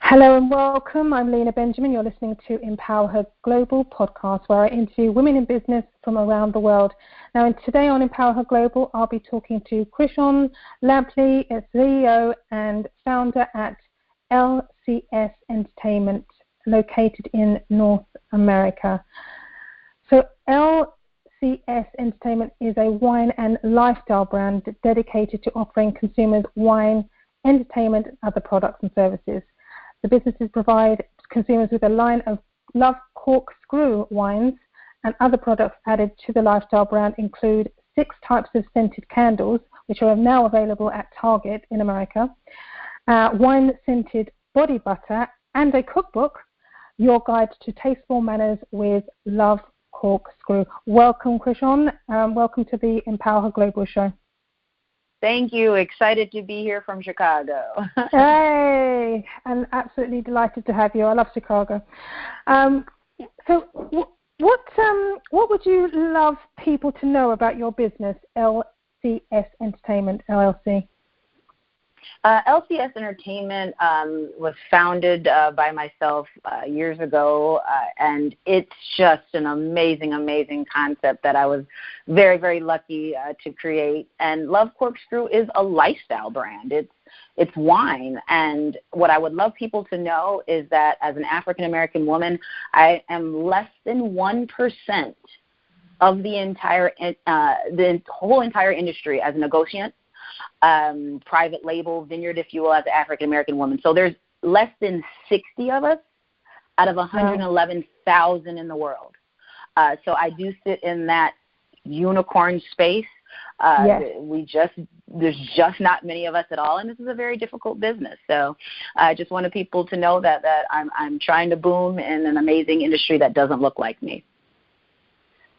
Hello and welcome. I'm Lena Benjamin. You're listening to EmpowerHER Global podcast, where I interview women in business from around the world. Now, today on EmpowerHER Global, I'll be talking to Krishon Lampley, CEO and founder at LCS Entertainment, located in North America. So LCS Entertainment is a wine and lifestyle brand dedicated to offering consumers wine, entertainment, and other products and services. The businesses provide consumers with a line of Love Cork Screw wines, and other products added to the lifestyle brand include 6 types of scented candles, which are now available at Target in America, wine-scented body butter, and a cookbook, Your Guide to Tasteful Manners with Love Cork Screw. Welcome, Krishon. Welcome to the EmpowerHER Global show. Thank you. Excited to be here from Chicago. Hey, I'm absolutely delighted to have you. I love Chicago. So what would you love people to know about your business, LCS Entertainment, LLC? LCS Entertainment was founded by myself years ago, and it's just an amazing, amazing concept that I was very, very lucky to create. And Love Corkscrew is a lifestyle brand. It's wine, and what I would love people to know is that as an African-American woman, I am less than 1% of the whole entire industry as a negotiant. Private label, vineyard, if you will, as an African-American woman. So there's less than 60 of us out of 111,000 in the world. So I do sit in that unicorn space. Yes. There's just not many of us at all, and this is a very difficult business. So I just wanted people to know that I'm trying to boom in an amazing industry that doesn't look like me.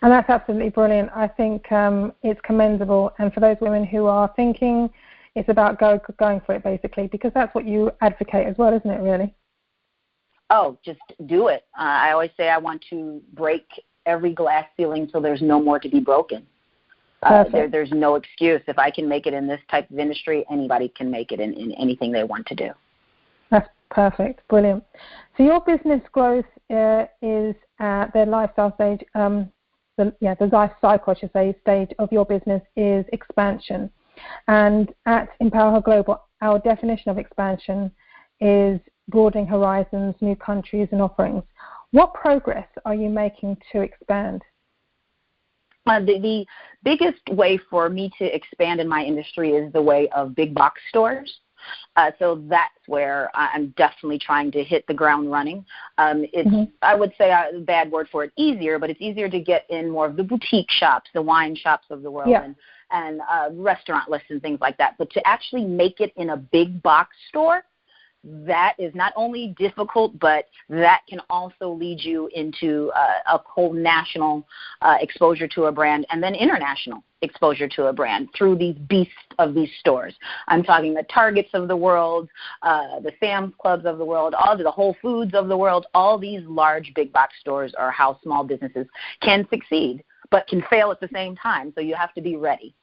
And that's absolutely brilliant. I think it's commendable. And for those women who are thinking, it's about going for it, basically, because that's what you advocate as well, isn't it, really? Oh, just do it. I always say I want to break every glass ceiling so there's no more to be broken. There's no excuse. If I can make it in this type of industry, anybody can make it in anything they want to do. That's perfect. Brilliant. So your business growth is at the lifestyle stage. The life cycle, I should say, stage of your business is expansion. And at EmpowerHER Global, our definition of expansion is broadening horizons, new countries and offerings. What progress are you making to expand? The biggest way for me to expand in my industry is the way of big box stores. So that's where I'm definitely trying to hit the ground running. I would say a bad word for it, easier, but it's easier to get in more of the boutique shops, the wine shops of the world, and restaurant lists and things like that. But to actually make it in a big box store, that is not only difficult, but that can also lead you into a whole national exposure to a brand, and then international exposure to a brand through these beasts of these stores. I'm talking the Targets of the world, the Sam's Clubs of the world, all the Whole Foods of the world. All these large big box stores are how small businesses can succeed, but can fail at the same time. So you have to be ready.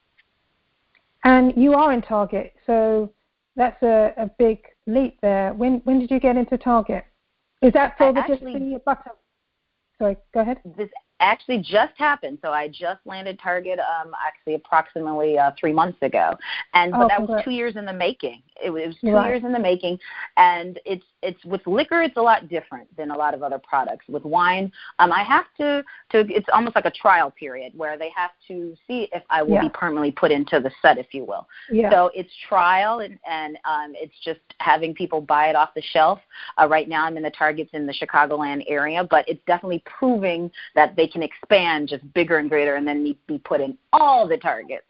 And you are in Target, so that's a big leap there. When did you get into Target? Is that for the butter? Sorry, go ahead. This actually just happened. So I just landed Target actually approximately 3 months ago. But that was 2 years in the making. It was 2 years in the making. And it's with liquor, it's a lot different than a lot of other products. With wine, I have to it's almost like a trial period where they have to see if I will be permanently put into the set, if you will. Yeah. So it's trial, and it's just having people buy it off the shelf. Right now I'm in the Targets in the Chicagoland area, but it's definitely proving that they can expand just bigger and greater and then be put in all the Targets.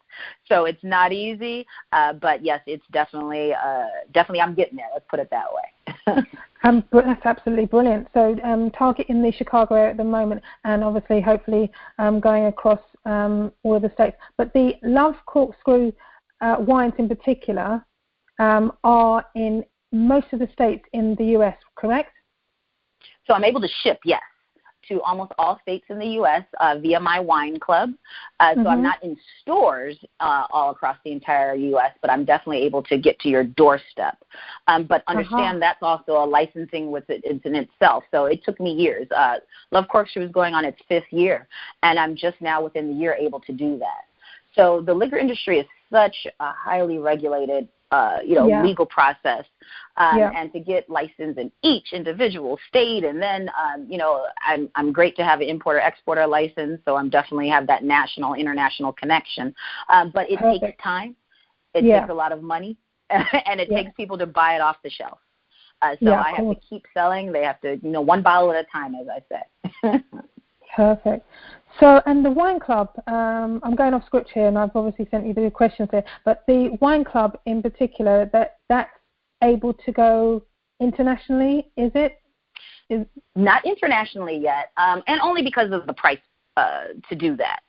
So it's not easy, but yes, it's definitely I'm getting there. Let's put it that way. That's absolutely brilliant. So Target in the Chicago area at the moment, and obviously, hopefully, going across all of the states. But the Love Corkscrew wines in particular are in most of the states in the U.S., correct? So I'm able to ship, yes, to almost all states in the U.S. Via my wine club. So I'm not in stores all across the entire U.S., but I'm definitely able to get to your doorstep. But understand that's also a licensing in itself. So it took me years. Love Corkscrew is going on its 5th year, and I'm just now within the year able to do that. So the liquor industry is such a highly regulated legal process, and to get licensed in each individual state, and then I'm great to have an importer-exporter license, so I'm definitely have that international connection. But it takes time, it takes a lot of money, and it takes people to buy it off the shelf. So I have to keep selling. They have to, one bottle at a time, as I say. Perfect. So, and the wine club, I'm going off script here, and I've obviously sent you the questions here, but the wine club in particular, that's able to go internationally, is it? Not internationally yet, and only because of the price to do that.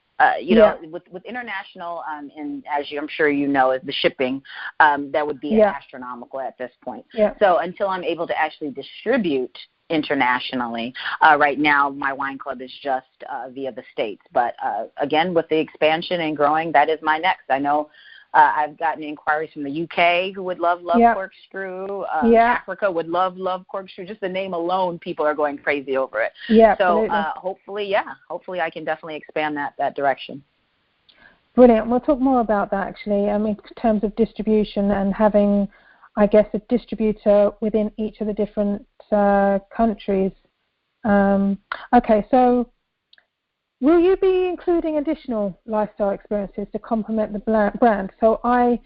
With international, and as I'm sure you know, the shipping, that would be astronomical at this point. So until I'm able to actually distribute internationally, right now my wine club is just via the States. But again, with the expansion and growing, that is my next. I know I've gotten inquiries from the UK who would love Corkscrew. Africa would love Corkscrew. Just the name alone, people are going crazy over it. So hopefully I can definitely expand that direction. Brilliant. We'll talk more about that actually. I mean, in terms of distribution and having, I guess, a distributor within each of the different countries. Okay, so will you be including additional lifestyle experiences to complement the brand? So I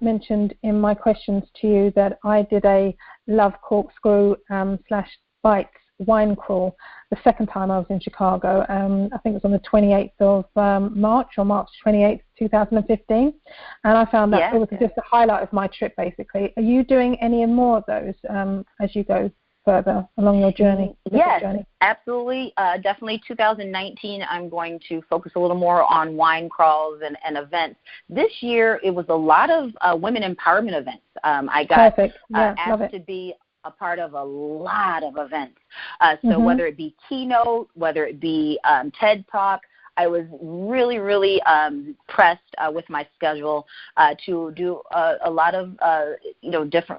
mentioned in my questions to you that I did a Love Corkscrew / Bites wine crawl the second time I was in Chicago. I think it was on the 28th of March, or March 28th, 2015. And I found that it was just a highlight of my trip, basically. Are you doing any more of those as you go further along your journey? Yes, absolutely. Definitely 2019, I'm going to focus a little more on wine crawls and events. This year, it was a lot of women empowerment events. I got asked to be a part of a lot of events. So whether it be keynote, whether it be TED Talk, I was really, really pressed with my schedule to do a lot of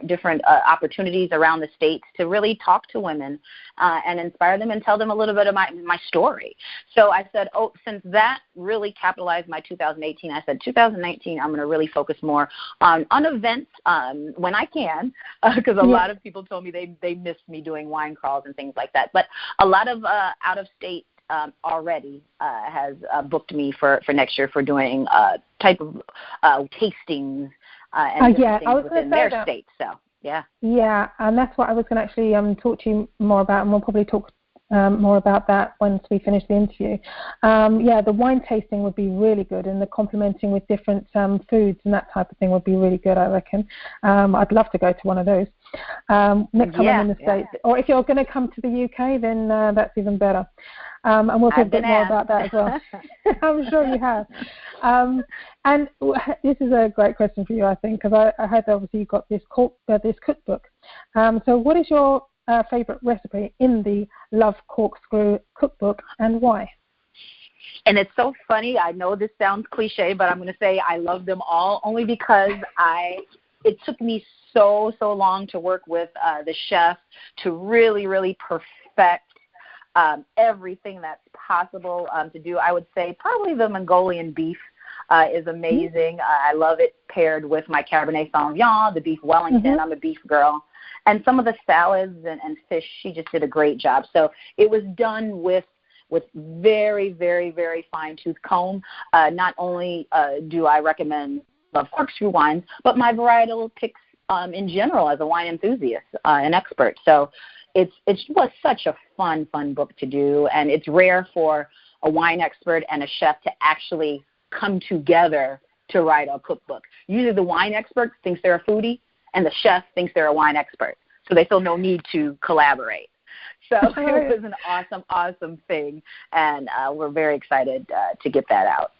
different opportunities around the states to really talk to women and inspire them and tell them a little bit of my story. So I said, since that really capitalized my 2018, I said 2019 I'm going to really focus more on events when I can, because a lot of people told me they missed me doing wine crawls and things like that. But a lot of out-of-state already has booked me for next year for doing type of tastings and things within their state. So and that's what I was going to actually talk to you more about, and we'll probably talk more about that once we finish the interview. The wine tasting would be really good, and the complementing with different foods and that type of thing would be really good, I reckon. I'd love to go to one of those next time I'm in the States. Or if you're going to come to the UK, then that's even better. And we'll talk a bit more about that as well. I'm sure you have. And this is a great question for you, I think, because I heard obviously you've got this cookbook. So what is your favorite recipe in the Love Corkscrew cookbook, and why? And it's so funny. I know this sounds cliche, but I'm going to say I love them all, only because it took me so long to work with the chef to really, really perfect everything that's possible to do. I would say probably the Mongolian beef is amazing. I love it paired with my Cabernet Sauvignon, the beef Wellington. I'm a beef girl. And some of the salads and fish, she just did a great job. So it was done with very, very, very fine-tooth comb. Not only do I recommend Love Corkscrew wines, but my varietal picks in general as a wine enthusiast, an expert. So it was such a fun book to do, and it's rare for a wine expert and a chef to actually come together to write a cookbook. Usually the wine expert thinks they're a foodie, and the chef thinks they're a wine expert, so they feel no need to collaborate. So it was an awesome thing, and we're very excited to get that out.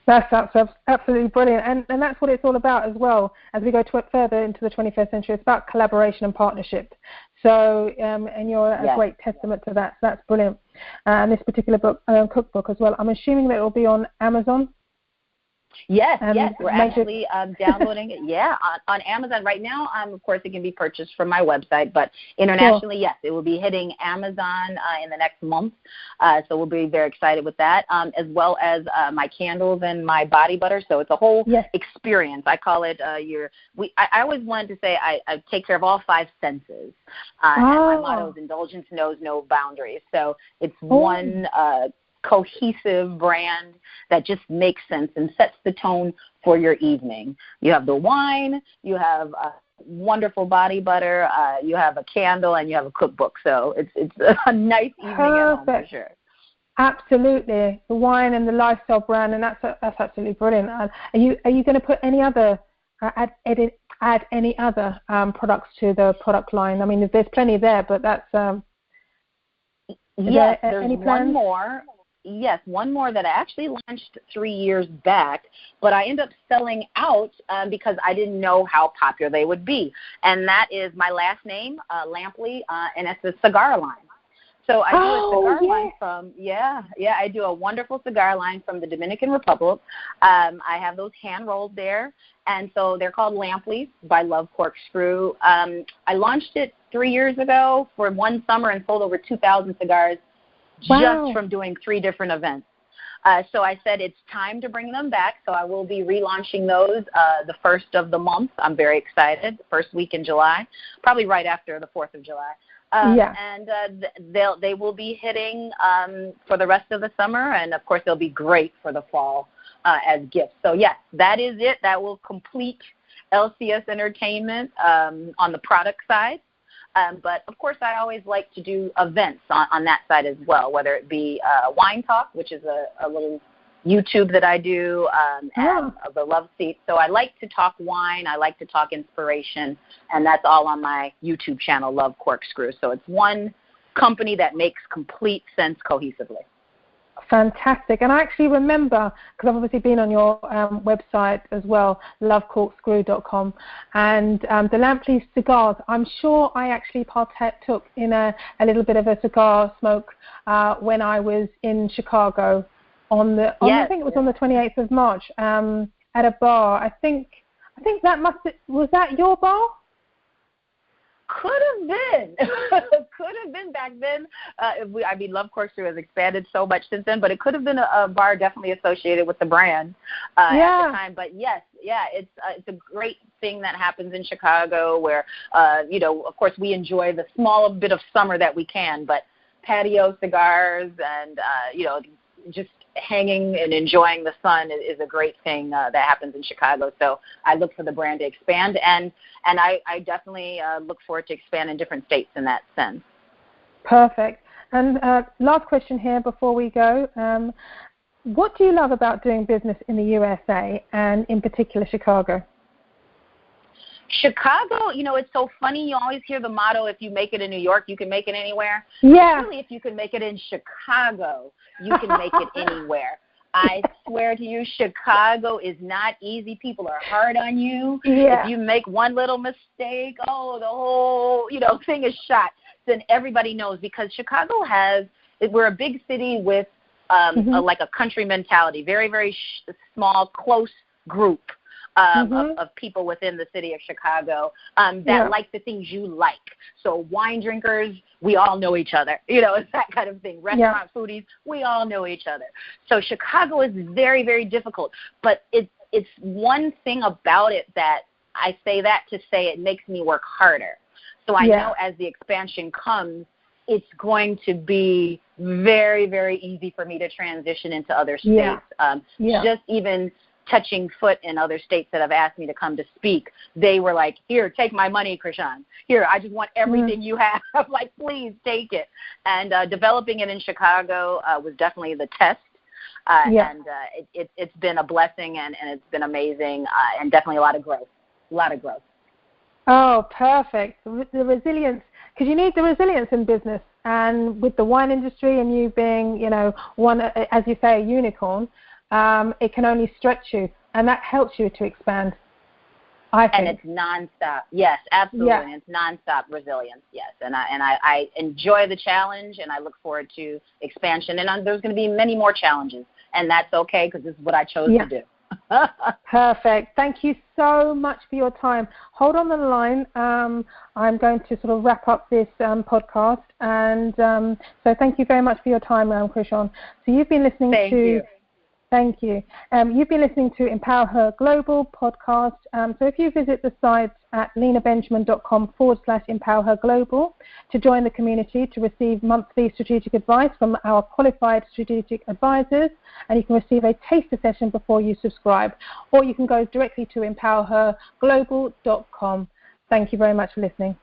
That's absolutely brilliant, and that's what it's all about as well. As we go further into the 21st century, it's about collaboration and partnership. So, and you're a great testament to that. So that's brilliant. And this particular book, cookbook as well, I'm assuming that it will be on Amazon. Yes, we're actually downloading it. Yeah, on Amazon right now. Of course, it can be purchased from my website, but internationally, yes, it will be hitting Amazon in the next month. So we'll be very excited with that, as well as my candles and my body butter. So it's a whole experience. I call it I always wanted to say I take care of all five senses, and my motto is indulgence knows no boundaries. So it's one cohesive brand that just makes sense and sets the tone for your evening. You have the wine, you have wonderful body butter, you have a candle, and you have a cookbook. So it's a nice evening at home for sure. Absolutely, the wine and the lifestyle brand, and that's absolutely brilliant. Are you going to put any other add any other products to the product line? I mean, there's plenty there, but that's yes. There's one more. Yes, one more that I actually launched 3 years back, but I ended up selling out because I didn't know how popular they would be. And that is my last name, Lampley, and it's a cigar line. So I do a cigar line from, I do a wonderful cigar line from the Dominican Republic. I have those hand rolled there. And so they're called Lampley by Love Corkscrew. I launched it 3 years ago for one summer and sold over 2,000 cigars. Just from doing 3 different events. So I said it's time to bring them back. So I will be relaunching those the first of the month. I'm very excited. The first week in July, probably right after the 4th of July. And they will be hitting for the rest of the summer. And, of course, they'll be great for the fall as gifts. So, yes, that is it. That will complete LCS Entertainment on the product side. But, of course, I always like to do events on that side as well, whether it be Wine Talk, which is a little YouTube that I do, and the Love Seat. So I like to talk wine. I like to talk inspiration, and that's all on my YouTube channel, Love Corkscrew. So it's one company that makes complete sense cohesively. Fantastic. And I actually remember, because I've obviously been on your website as well, lovecorkscrew.com, and the Lampley cigars, I'm sure I actually partook in a little bit of a cigar smoke when I was in Chicago I think it was on the 28th of March at a bar. I think that was that your bar? Could have been. Could have been back then. Love Corkscrew has expanded so much since then, but it could have been a bar definitely associated with the brand at the time. But yes, it's a great thing that happens in Chicago where, of course we enjoy the small bit of summer that we can, but patio cigars and, just hanging and enjoying the sun is a great thing that happens in Chicago. So I look for the brand to expand, and I definitely look forward to expand in different states in that sense. Perfect. And last question here before we go. What do you love about doing business in the USA and in particular Chicago? Chicago, it's so funny. You always hear the motto, if you make it in New York, you can make it anywhere. Yeah. Really, if you can make it in Chicago, you can make it anywhere. I swear to you, Chicago is not easy. People are hard on you. Yeah. If you make one little mistake, the whole, thing is shot. Then everybody knows, because Chicago we're a big city with like a country mentality, very, very small, close group. Of people within the city of Chicago that like the things you like. So wine drinkers, we all know each other. It's that kind of thing. Restaurant foodies, we all know each other. So Chicago is very, very difficult. But it's one thing about it that I say that to say it makes me work harder. So I know as the expansion comes, it's going to be very, very easy for me to transition into other states. Just even touching foot in other states that have asked me to come to speak, they were like, here, take my money, Krishan. Here, I just want everything you have. Like, please take it. And developing it in Chicago was definitely the test. And it's been a blessing, and it's been amazing, and definitely a lot of growth. Oh, perfect. The resilience, because you need the resilience in business. And with the wine industry and you being, one, as you say, a unicorn, it can only stretch you, and that helps you to expand. And it's nonstop. Yes, absolutely. Yeah. And it's nonstop resilience. Yes. And I enjoy the challenge, and I look forward to expansion. And there's going to be many more challenges, and that's okay because this is what I chose to do. Perfect. Thank you so much for your time. Hold on the line. I'm going to sort of wrap up this podcast, and so thank you very much for your time, Krishon. So you've been listening Thank you. You've been listening to Empower Her Global podcast. So if you visit the site at lenabenjamin.com/EmpowerHerGlobal to join the community to receive monthly strategic advice from our qualified strategic advisors, and you can receive a taster session before you subscribe, or you can go directly to EmpowerHerGlobal.com. Thank you very much for listening.